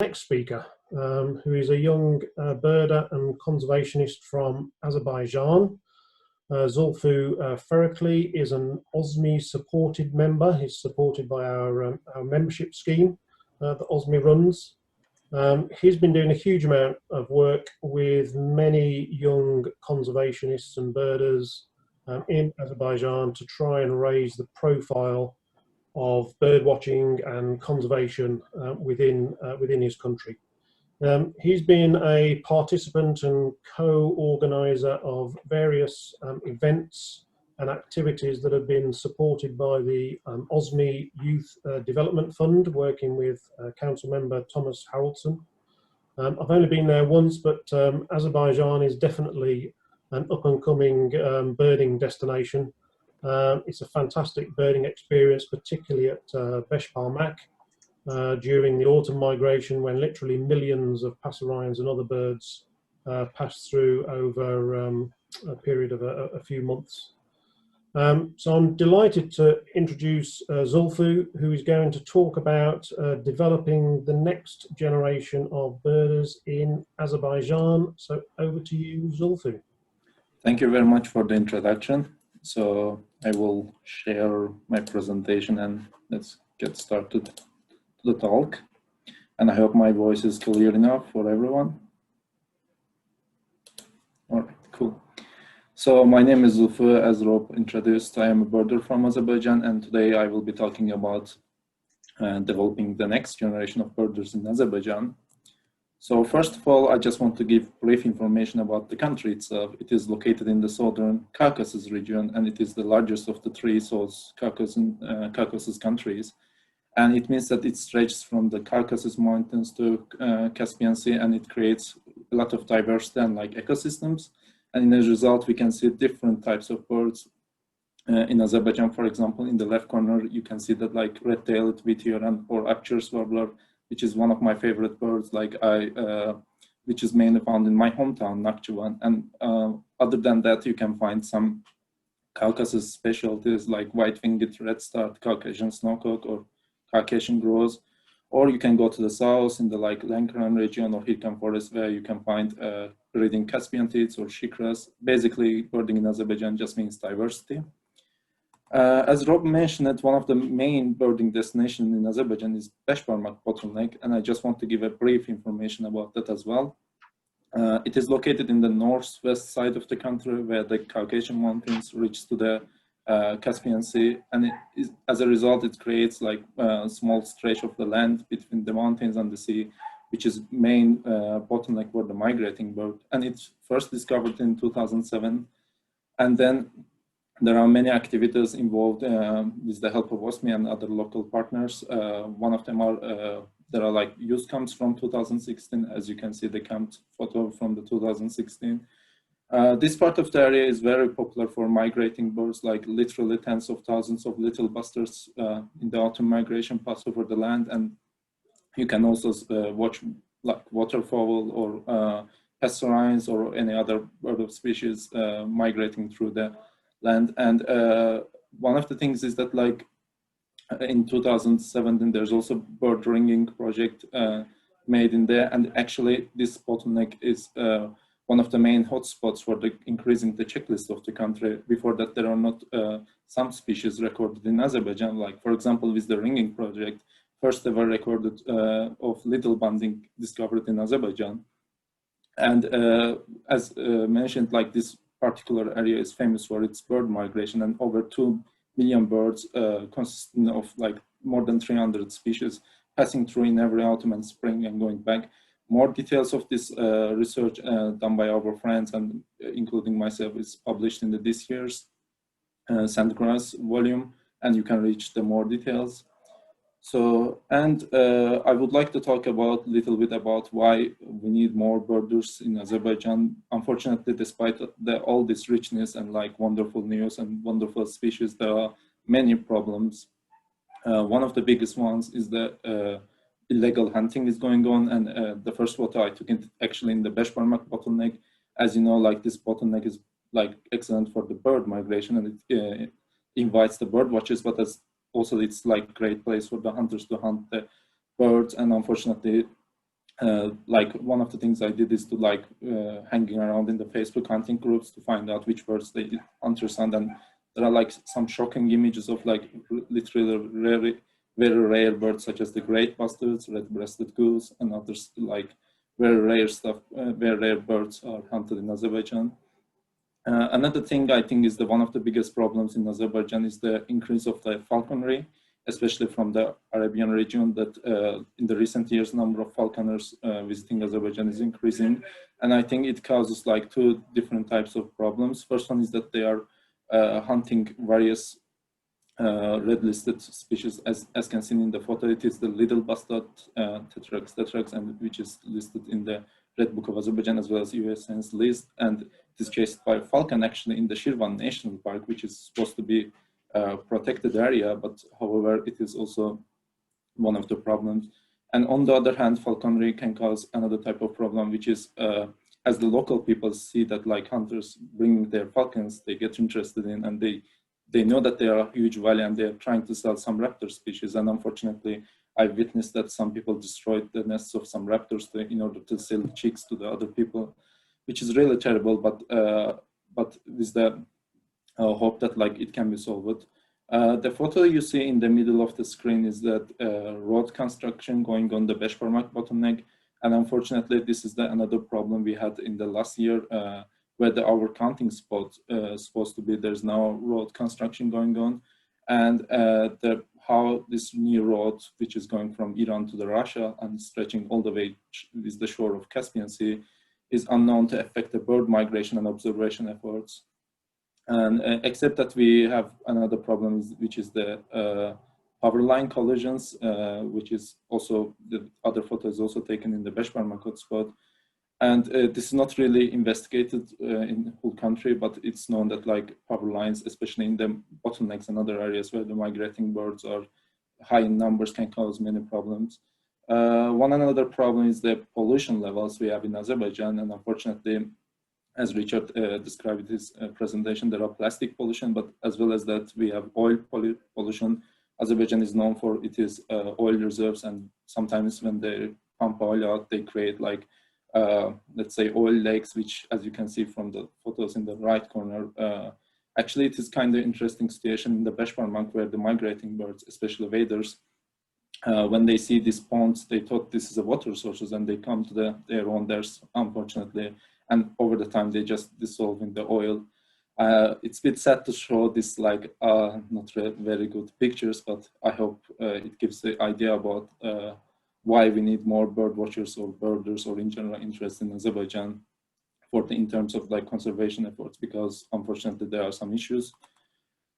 Next speaker, who is a young birder and conservationist from Azerbaijan. Zülfü Ferecli is an OSME supported member. He's supported by our membership scheme that OSME runs. He's been doing a huge amount of work with many young conservationists and birders in Azerbaijan to try and raise the profile of bird watching and conservation within his country. He's been a participant and co-organizer of various events and activities that have been supported by the OSME Youth Development Fund, working with council member Thomas Haraldson. I've only been there once, but Azerbaijan is definitely an up-and-coming birding destination. It's a fantastic birding experience, particularly at Beshparmak during the autumn migration, when literally millions of passerines and other birds pass through over a period of a few months. So I'm delighted to introduce Zülfü, who is going to talk about developing the next generation of birders in Azerbaijan. So over to you, Zülfü. Thank you very much for the introduction. So I will share my presentation and let's get started to the talk. And I hope my voice is clear enough for everyone. All right, cool. So my name is Zülfü, as Rob introduced. I am a birder from Azerbaijan, and today I will be talking about developing the next generation of birders in Azerbaijan. So first of all, I just want to give brief information about the country itself. It is located in the southern Caucasus region, and it is the largest of the three South Caucasus countries. And it means that it stretches from the Caucasus Mountains to Caspian Sea, and it creates a lot of diversity and ecosystems. And in the result, we can see different types of birds. In Azerbaijan, for example, in the left corner, you can see that red-tailed wheatear or Apcher's warbler, which is one of my favorite birds, which is mainly found in my hometown, Nakhchivan. And other than that, you can find some Caucasus specialties like white-winged red-starred Caucasian snowcock or Caucasian grouse. Or you can go to the south in the Lankaran region or Hirkan forest, where you can find breeding Caspian tits or shikras. Basically, birding in Azerbaijan just means diversity. As Rob mentioned, one of the main birding destinations in Azerbaijan is Beshparmak bottleneck, and I just want to give a brief information about that as well. It is located in the northwest side of the country, where the Caucasian mountains reach to the Caspian Sea, and as a result, it creates a small stretch of the land between the mountains and the sea, which is main bottleneck for the migrating bird. And it's first discovered in 2007, and then there are many activities involved with the help of OSME and other local partners. One of them are, there are youth camps from 2016, as you can see the camp photo from the 2016. This part of the area is very popular for migrating birds, literally tens of thousands of little busters in the autumn migration pass over the land. And you can also watch waterfowl or passerines or any other bird of species migrating through the land. And one of the things is that in 2017, there's also bird ringing project made in there. And actually this bottleneck is one of the main hotspots for increasing the checklist of the country. Before that, there are not some species recorded in Azerbaijan. For example, with the ringing project, first ever recorded of little banding discovered in Azerbaijan. And as mentioned, this particular area is famous for its bird migration, and over 2 million birds consisting of more than 300 species passing through in every autumn and spring and going back. More details of this research done by our friends and including myself is published in this year's Sandgrass volume, and you can reach the more details. So, and I would like to talk a little bit about why we need more birders in Azerbaijan. Unfortunately, despite all this richness and wonderful news and wonderful species, there are many problems. One of the biggest ones is the illegal hunting is going on, and the first photo I took actually in the Beshparmak bottleneck. As you know, this bottleneck is excellent for the bird migration, and it invites the bird watchers, but also it's great place for the hunters to hunt the birds. And unfortunately, like one of the things I did is to like hanging around in the Facebook hunting groups to find out which birds they understand, and there are like some shocking images of like literally very rare birds such as the great bustards, red-breasted goose, and others like very rare stuff. Very rare birds are hunted in Azerbaijan. Another thing I think is one of the biggest problems in Azerbaijan is the increase of the falconry, especially from the Arabian region, that in the recent years, number of falconers visiting Azerbaijan is increasing. And I think it causes like two different types of problems. First one is that they are hunting various red-listed species, as can seen in the photo. It is the little bustard tetrax, and which is listed in the Red Book of Azerbaijan as well as USN's list, and it is chased by falcon actually in the Shirvan National Park, which is supposed to be a protected area, but however, it is also one of the problems. And on the other hand, falconry can cause another type of problem, which is as the local people see that like hunters bringing their falcons, they get interested in, and they know that they are huge value, and they're trying to sell some raptor species. And unfortunately, I've witnessed that some people destroyed the nests of some raptors in order to sell chicks to the other people, which is really terrible. But with the hope that like it can be solved. The photo you see in the middle of the screen is that road construction going on the Beshparmak bottleneck, and unfortunately, this is another problem we had in the last year. Where our counting spot supposed to be, there's now road construction going on, and how this new road, which is going from Iran to the Russia and stretching all the way with the shore of Caspian Sea, is unknown to affect the bird migration and observation efforts. And except that we have another problem, which is the power line collisions, which is also, the other photo is also taken in the Beshparmak hotspot. And this is not really investigated in the whole country, but it's known that like power lines, especially in the bottlenecks and other areas where the migrating birds are high in numbers, can cause many problems. One another problem is the pollution levels we have in Azerbaijan, and unfortunately, as Richard described in his presentation, there are plastic pollution, but as well as that, we have oil pollution. Azerbaijan is known for its oil reserves, and sometimes when they pump oil out, they create like let's say oil lakes, which, as you can see from the photos in the right corner, actually it is kind of interesting situation in the Beshparmak where the migrating birds, especially waders, when they see these ponds, they thought this is a water sources, and they come to their own theirs, unfortunately, and over the time they just dissolve in the oil. It's a bit sad to show this like not very good pictures, but I hope it gives the idea about why we need more bird watchers or birders or in general interest in Azerbaijan in terms of like conservation efforts, because unfortunately there are some issues.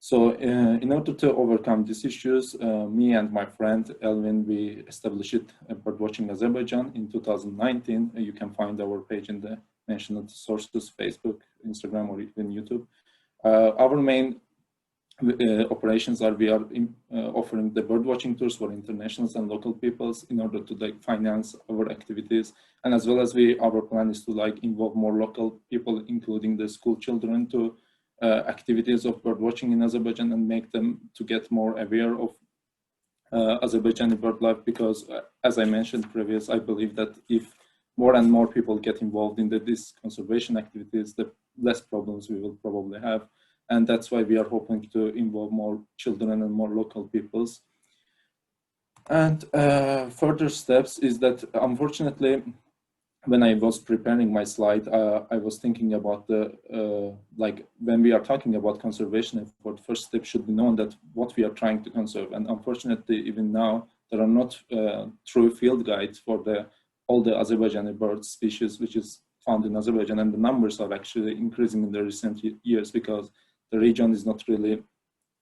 So in order to overcome these issues, me and my friend Elvin, we established Birdwatching Azerbaijan in 2019. You can find our page in the mentioned sources, Facebook, Instagram, or even YouTube. Our main operations are we are offering the birdwatching tours for internationals and local peoples in order to like finance our activities, and as well as our plan is to like involve more local people, including the school children, to activities of birdwatching in Azerbaijan and make them to get more aware of Azerbaijani bird life, because as I mentioned previous, I believe that if more and more people get involved in these conservation activities, the less problems we will probably have. And that's why we are hoping to involve more children and more local peoples. And further steps is that, unfortunately, when I was preparing my slide, I was thinking about like when we are talking about conservation effort, first step should be known that what we are trying to conserve. And unfortunately, even now, there are not true field guides for all the Azerbaijani bird species, which is found in Azerbaijan. And the numbers are actually increasing in the recent years because the region is not really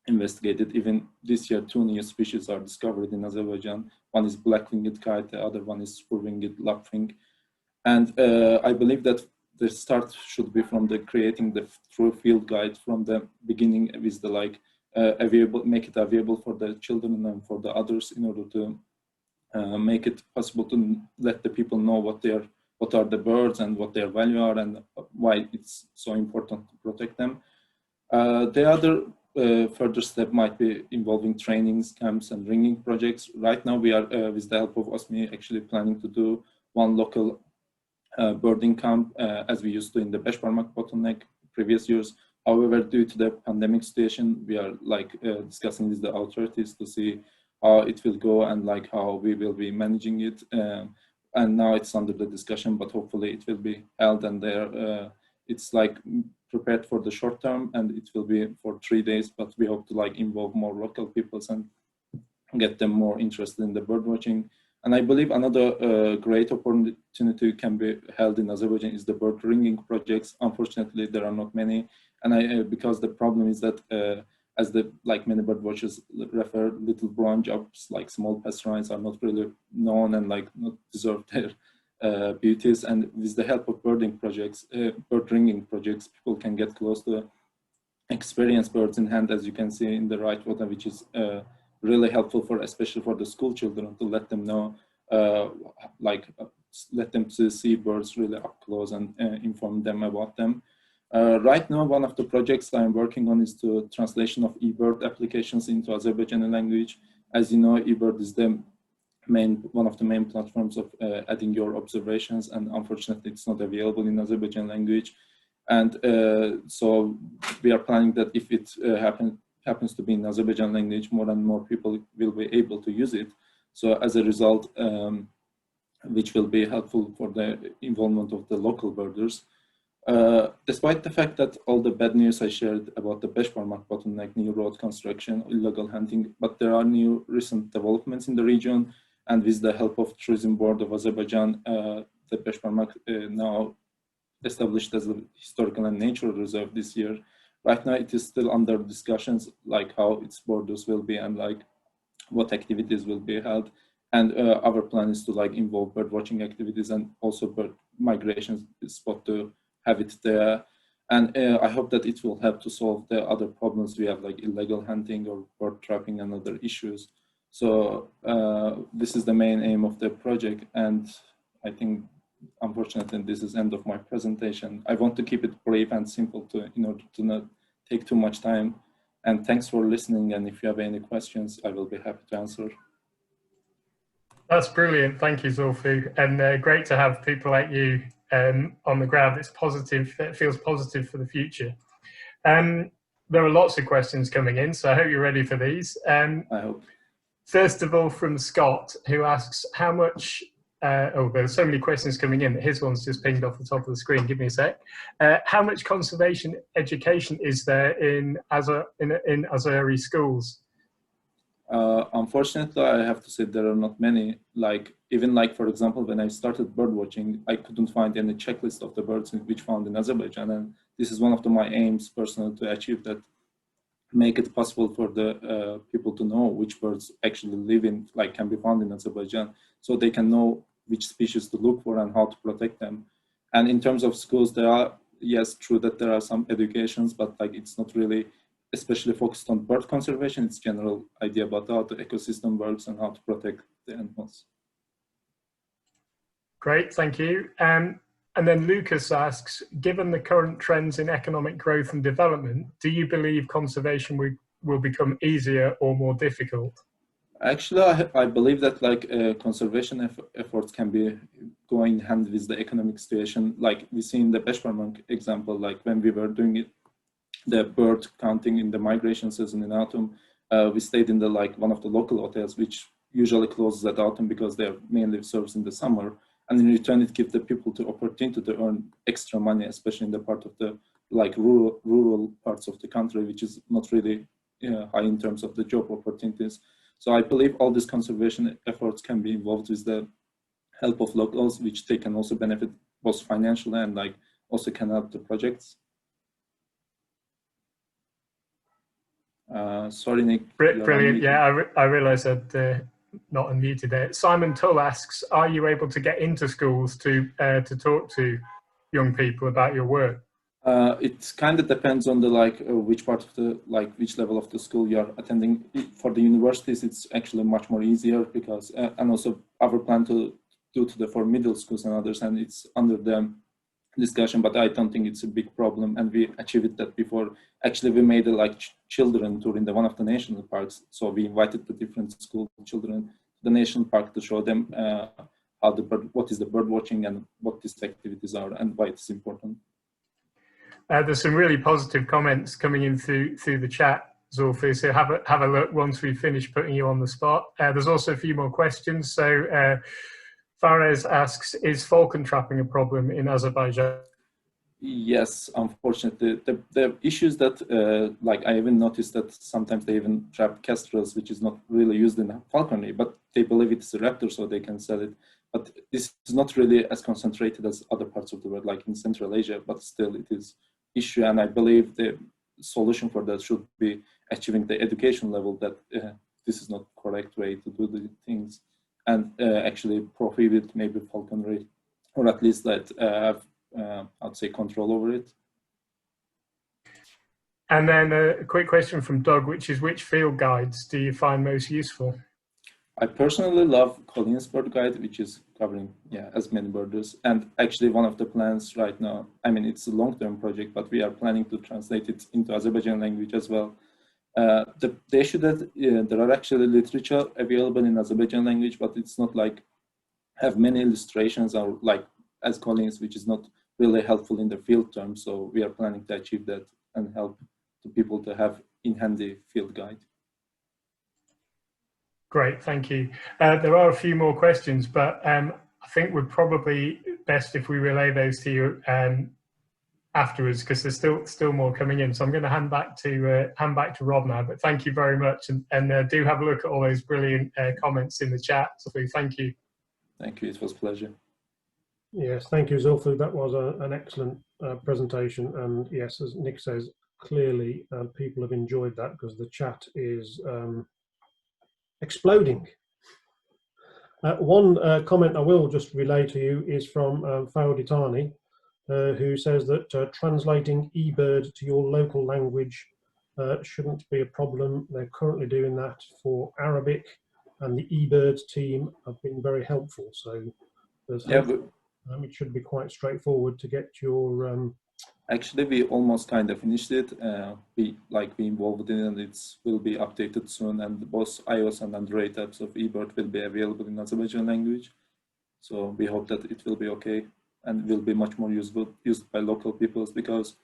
investigated. Even this year, 2 new species are discovered in Azerbaijan. One is black-winged kite, the other one is spur-winged lapwing. And I believe that the start should be from creating the true field guide from the beginning, with the like make it available for the children and for the others, in order to make it possible to let the people know what are the birds and what their value are and why it's so important to protect them. The other further step might be involving trainings, camps, and ringing projects. Right now, we are, with the help of OSME, actually planning to do one local birding camp as we used to in the Beşparmak bottleneck previous years. However, due to the pandemic situation, we are like discussing with the authorities to see how it will go and like how we will be managing it. And now it's under the discussion, but hopefully it will be held, and there it's like prepared for the short term, and it will be for 3 days, but we hope to like involve more local peoples and get them more interested in the bird watching. And I believe another great opportunity can be held in Azerbaijan is the bird ringing projects. Unfortunately, there are not many, and because the problem is that as the like many bird watchers refer, little brown jobs like small passerines are not really known and like not deserve their beauties. And with the help of bird ringing projects, people can get close to experienced birds in hand, as you can see in the right photo, which is really helpful for, especially for the school children, to let them know, let them to see birds really up close and inform them about them. Right now, one of the projects I'm working on is the translation of eBird applications into Azerbaijani language. As you know, eBird is the one of the main platforms of adding your observations, and unfortunately, it's not available in Azerbaijani language. And so we are planning that if it happens to be in Azerbaijani language, more and more people will be able to use it. So as a result, which will be helpful for the involvement of the local birders. Despite the fact that all the bad news I shared about the Beşparmak bottleneck, new road construction, illegal hunting, but there are new recent developments in the region, and with the help of Tourism Board of Azerbaijan, the Beşparmak now established as a historical and natural reserve this year. Right now, it is still under discussions, like how its borders will be and like what activities will be held. And our plan is to like involve bird watching activities and also bird migration spot to have it there. And I hope that it will help to solve the other problems we have, like illegal hunting or bird trapping and other issues. So this is the main aim of the project. And I think, unfortunately, this is the end of my presentation. I want to keep it brief and simple in order to not take too much time. And thanks for listening. And if you have any questions, I will be happy to answer. That's brilliant. Thank you, Zülfü. And great to have people like you on the ground. It's positive. It feels positive for the future. There are lots of questions coming in, so I hope you're ready for these. I hope. First of all, from Scott, who asks how much, there's so many questions coming in that his one's just pinged off the top of the screen. Give me a sec. How much conservation education is there in Azeri schools? Unfortunately, I have to say there are not many. Like, even like, for example, when I started bird watching, I couldn't find any checklist of the birds which found in Azerbaijan. And this is one of my aims personally to achieve that, make it possible for the people to know which birds actually live in, like can be found in Azerbaijan, so they can know which species to look for and how to protect them. And in terms of schools, there are, yes, true that there are some educations, but like it's not really especially focused on bird conservation. It's general idea about how the ecosystem works and how to protect the animals. Great, thank you. And then Lucas asks, given the current trends in economic growth and development, do you believe conservation will become easier or more difficult? Actually, I believe that like conservation efforts can be going hand with the economic situation. Like we see in the Beşparmak example, like when we were doing it, the bird counting in the migration season in autumn, we stayed in the one of the local hotels, which usually closes at autumn because they are mainly served in the summer. And in return, it gives the people the opportunity to earn extra money, especially in the part of the rural parts of the country, which is not really high in terms of the job opportunities. So I believe all these conservation efforts can be involved with the help of locals, which they can also benefit both financially and also can help the projects. Sorry, Nick. Brilliant. Yeah, I realised I'd not unmuted there. Simon Tull asks, are you able to get into schools to talk to young people about your work? It kind of depends on the which part of the which level of the school you are attending. For the universities, it's actually much more easier because and also our plan to do for middle schools and others, and it's under the discussion. But I don't think it's a big problem, and we achieved that before. Actually, we made a children tour in one of the national parks. So we invited the different school children to the national park to show them what is the bird watching and what these activities are and why it's important. There's some really positive comments coming in through the chat, Zülfü, so have a look once we finish putting you on the spot. There's also a few more questions. So Fares asks, is falcon trapping a problem in Azerbaijan? Yes, unfortunately, the issues that like I even noticed that sometimes they even trap kestrels, which is not really used in falconry, but they believe it's a raptor, so they can sell it. But this is not really as concentrated as other parts of the world, like in Central Asia, but still it is issue. And I believe the solution for that should be achieving the education level that this is not the correct way to do the things, and actually prohibit maybe falconry, or at least that have I'd say control over it. And then a quick question from Doug, which is, which field guides do you find most useful? I personally love Collins Bird Guide, which is covering as many birders. And actually one of the plans right now, I mean, it's a long-term project, but we are planning to translate it into Azerbaijan language as well. The issue that there are actually literature available in Azerbaijan language, but it's not like have many illustrations or like as Collins, which is not really helpful in the field terms. So we are planning to achieve that and help the people to have in handy field guide. Great, thank you. There are a few more questions, but I think we're probably best if we relay those to you afterwards, because there's still more coming in. So I'm going to hand back to Rob now. But thank you very much, and do have a look at all those brilliant comments in the chat. So thank you. Thank you. It was a pleasure. Yes, thank you, Zülfü. That was an excellent presentation, and yes, as Nick says, clearly people have enjoyed that because the chat is exploding. One comment I will just relay to you is from Fauditani, who says that translating eBird to your local language shouldn't be a problem. They're currently doing that for Arabic, and the eBird team have been very helpful. So there's it should be quite straightforward to get your. Actually, we almost kind of finished it. We involved in it, and it will be updated soon. And both iOS and Android types of eBird will be available in Azerbaijan language. So we hope that it will be okay and will be much more used by local peoples, because,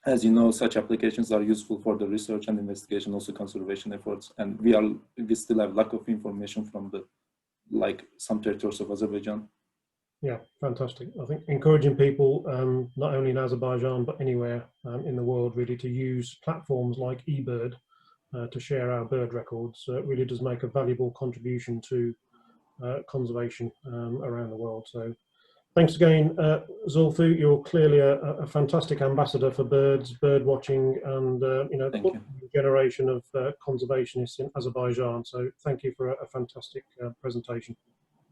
as you know, such applications are useful for the research and investigation, also conservation efforts. And we still have lack of information from some territories of Azerbaijan. Yeah, fantastic. I think encouraging people, not only in Azerbaijan, but anywhere in the world, really, to use platforms like eBird to share our bird records really does make a valuable contribution to conservation around the world. So thanks again, Zülfü. You're clearly a fantastic ambassador for birds, bird watching, and the generation of conservationists in Azerbaijan. So thank you for a fantastic presentation.